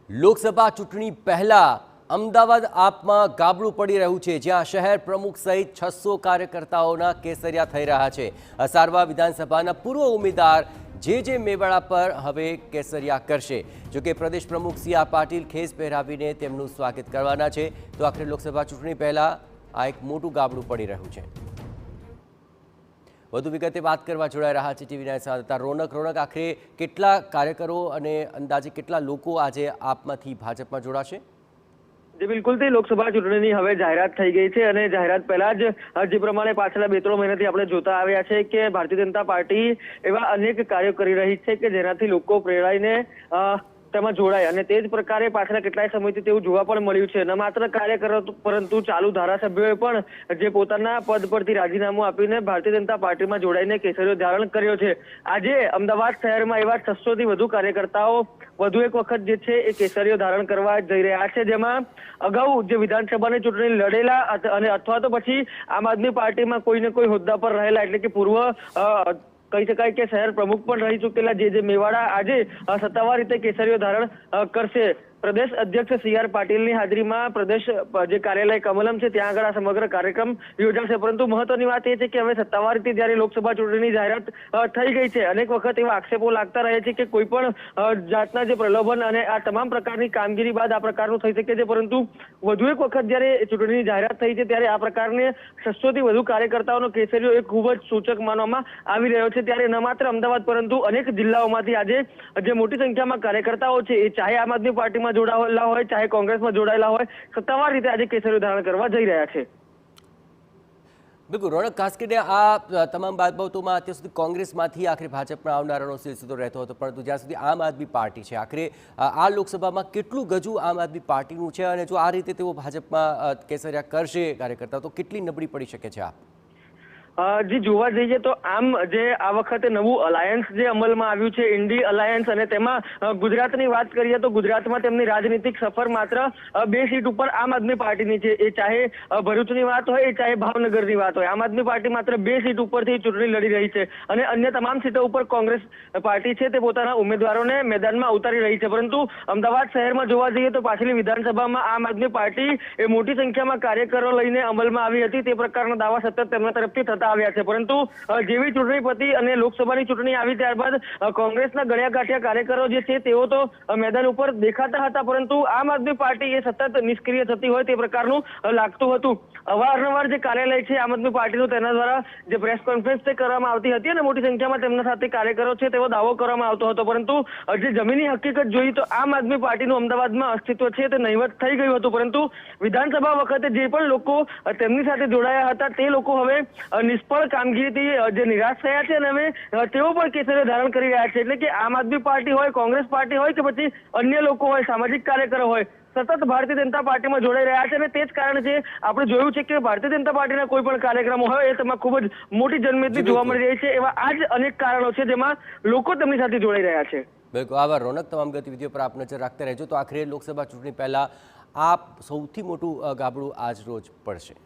લોકસભા ચૂંટણી પહેલા અમદાવાદ આપમાં ગાબડું પડી રહ્યું છે, જ્યાં શહેર પ્રમુખ સહિત 600 કાર્યકર્તાઓના કેસરિયા થઈ રહ્યા છે। અસારવા વિધાનસભાના પૂર્વ ઉમેદવાર જે મેવાડા પર હવે કેસરિયા કરશે। જોકે પ્રદેશ પ્રમુખ સી આર પાટીલ ખેસ પહેરાવીને તેમનું સ્વાગત કરવાના છે। તો આખરે લોકસભા ચૂંટણી પહેલા આ એક મોટું ગાબડું પડી રહ્યું છે। વધુ વિગતે વાત કરવા જોડાઈ રહ્યા છે ટીવી9 સાથે રોનક। આખરે કેટલા કાર્યકરો અને અંદાજે કેટલા લોકો આજે આપમાંથી ભાજપમાં જોડાશે? जी बिल्कुल थी लोकसभा चूंटણીની હવે જાહેરાત થઈ ગઈ છે અને જાહેરાત પહેલા જ જે પ્રમાણે પાછલા 2-3 મહિનાથી આપણે જોતા આવ્યા છે કે ભારતીય જનતા પાર્ટી એવા અનેક કાર્યો કરી રહી છે કે જેનાથી લોકો પ્રેરાઈને તેમાં જોડાય અને તે જ પ્રકારે પાછલા કેટલાય સમયથી તેવું જોવા પણ મળ્યું છે। ન માત્ર કાર્યકરો પરંતુ ચાલુ ધારાસભ્યોએ પણ જે પોતાના પદ પરથી રાજીનામું આપીને ભારતીય જનતા પાર્ટીમાં જોડાઈને કેસરીઓ ધારણ કર્યો છે। આજે અમદાવાદ શહેરમાં એવા 600 થી વધુ કાર્યકર્તાઓ વધુ એક વખત જે છે એ કેસરીઓ ધારણ કરવા જઈ રહ્યા છે, જેમાં અગાઉ જે વિધાનસભાની ચૂંટણી લડેલા અને અથવા તો પછી આમ આદમી પાર્ટીમાં કોઈને કોઈ હોદ્દા પર રહેલા એટલે કે પૂર્વ કહી શકાય કે શહેર પ્રમુખ પણ રહી ચૂકેલા જે મેવાડા આજે સત્તાવાર રીતે કેસરીઓ ધારણ કરશે। પ્રદેશ અધ્યક્ષ સી આર પાટીલની હાજરીમાં પ્રદેશ જે કાર્યાલય કમલમ છે ત્યાં આગળ આ સમગ્ર કાર્યક્રમ યોજાશે। પરંતુ મહત્વની વાત એ છે કે હવે સત્તાવાર રીતે જ્યારે લોકસભા ચૂંટણીની જાહેરાત થઈ ગઈ છે, અનેક વખત એવા આક્ષેપો લાગતા રહે છે કે કોઈ પણ જાતના જે પ્રલોભન અને આ તમામ પ્રકારની કામગીરી બાદ આ પ્રકારનું થઈ શકે છે। પરંતુ વધુ એક વખત જ્યારે ચૂંટણીની જાહેરાત થઈ છે ત્યારે આ પ્રકારની 600 થી વધુ કાર્યકર્તાઓનો કેસરીઓ એ ખૂબ જ સૂચક માનવામાં આવી રહ્યો છે। ત્યારે ન માત્ર અમદાવાદ પરંતુ અનેક જિલ્લાઓમાંથી આજે જે મોટી સંખ્યામાં કાર્યકર્તાઓ છે એ ચાહે આમ આદમી પાર્ટીમાં જોડાયેલા હોય ચાહે કોંગ્રેસમાં જોડાયેલા હોય સત્તાવાર રીતે આજે કેસરીઓ ધારણ કરવા જઈ રહ્યા છે। બિલકુલ રોનક, ખાસ કરીને આ તમામ બાબતોમાં અત્યાર સુધી કોંગ્રેસમાંથી આખરે ભાજપમાં આવનારાનો સિલસિલો રહેતો હતો, પરંતુ જ્યાં સુધી આમ આદમી પાર્ટી છે, આખરે આ લોકસભામાં કેટલું ગજુ આમ આદમી પાર્ટીનું છે અને જો આ રીતે તેઓ ભાજપમાં કેસરિયા કરશે કાર્યકર્તા તો કેટલી નબળી પડી શકે છે? જે જોવા જઈએ તો આમ જે આ વખતે નવું અલાયન્સ જે અમલમાં આવ્યું છે ઇન્ડી અલાયન્સ અને તેમાં ગુજરાતની વાત કરીએ તો ગુજરાતમાં તેમની રાજનીતિક સફર માત્ર 2 સીટ ઉપર આમ આદમી પાર્ટીની છે। એ ચાહે ભરૂચની વાત હોય ચાહે ભાવનગરની વાત હોય, આમ આદમી પાર્ટી માત્ર 2 સીટ ઉપરથી ચૂંટણી લડી રહી છે અને અન્ય તમામ સીટો ઉપર કોંગ્રેસ પાર્ટી છે તે પોતાના ઉમેદવારોને મેદાનમાં ઉતારી રહી છે। પરંતુ અમદાવાદ શહેરમાં જોવા જઈએ તો પાછલી વિધાનસભામાં આમ આદમી પાર્ટી એ મોટી સંખ્યામાં કાર્યકરો લઈને અમલમાં આવી હતી, તે પ્રકારના દાવા સતત તેમના તરફથી થતા આવ્યા છે। પરંતુ જેવી ચૂંટણી પતી અને લોકસભાની ચૂંટણી આવી ત્યારબાદ કોંગ્રેસના ગળ્યા ગાંઠિયા કાર્યકરો જે છે તેઓ તો મેદાન ઉપર દેખાતા હતા, પરંતુ આમ આદમી પાર્ટી એ સતત નિષ્ક્રિય થતી હોય તે પ્રકારનું લાગતું હતું। અવારનવાર જે કાર્યાલય છે આમ આદમી પાર્ટીનું તેના દ્વારા જે પ્રેસ કોન્ફરન્સ તે કરવામાં આવતી હતી અને મોટી સંખ્યામાં તેમના સાથે કાર્યકરો છે તેવો દાવો કરવામાં આવતો હતો, પરંતુ જે જમીની હકીકત જોઈ તો આમ આદમી પાર્ટીનું અમદાવાદમાં અસ્તિત્વ છે તે નહીવત થઈ ગયું હતું। પરંતુ વિધાનસભા વખતે જે પણ લોકો તેમની સાથે જોડાયા હતા તે લોકો હવે નિષ્ફળ કામગીરીથી જે નિરાશ થયા છે અને હવે તેઓ પણ કેસરીઓ ધારણ કરી રહ્યા છે। એટલે કે આમ આદમી પાર્ટી હોય, કોંગ્રેસ પાર્ટી હોય કે પછી અન્ય લોકો હોય, સામાજિક કાર્યકરો હોય, સતત ભારતીય જનતા પાર્ટીમાં જોડાઈ રહ્યા છે અને તે જ કારણે જે આપણે જોયું છે કે ભારતીય જનતા પાર્ટીના કોઈ પણ કાર્યક્રમો હોય એ તેમાં ખૂબ જ મોટી જનમેદની જોવા મળી રહી છે। એવા આ જ અનેક કારણો છે જેમાં લોકો તેમની સાથે જોડાઈ રહ્યા છે। બિલકુલ આભાર રોનક, તમામ ગતિવિધિઓ પર આપ નજર રાખતા રહેજો। તો આખરે લોકસભા ચૂંટણી પહેલા આપ સૌથી મોટું ગાબડું આજ રોજ પડશે।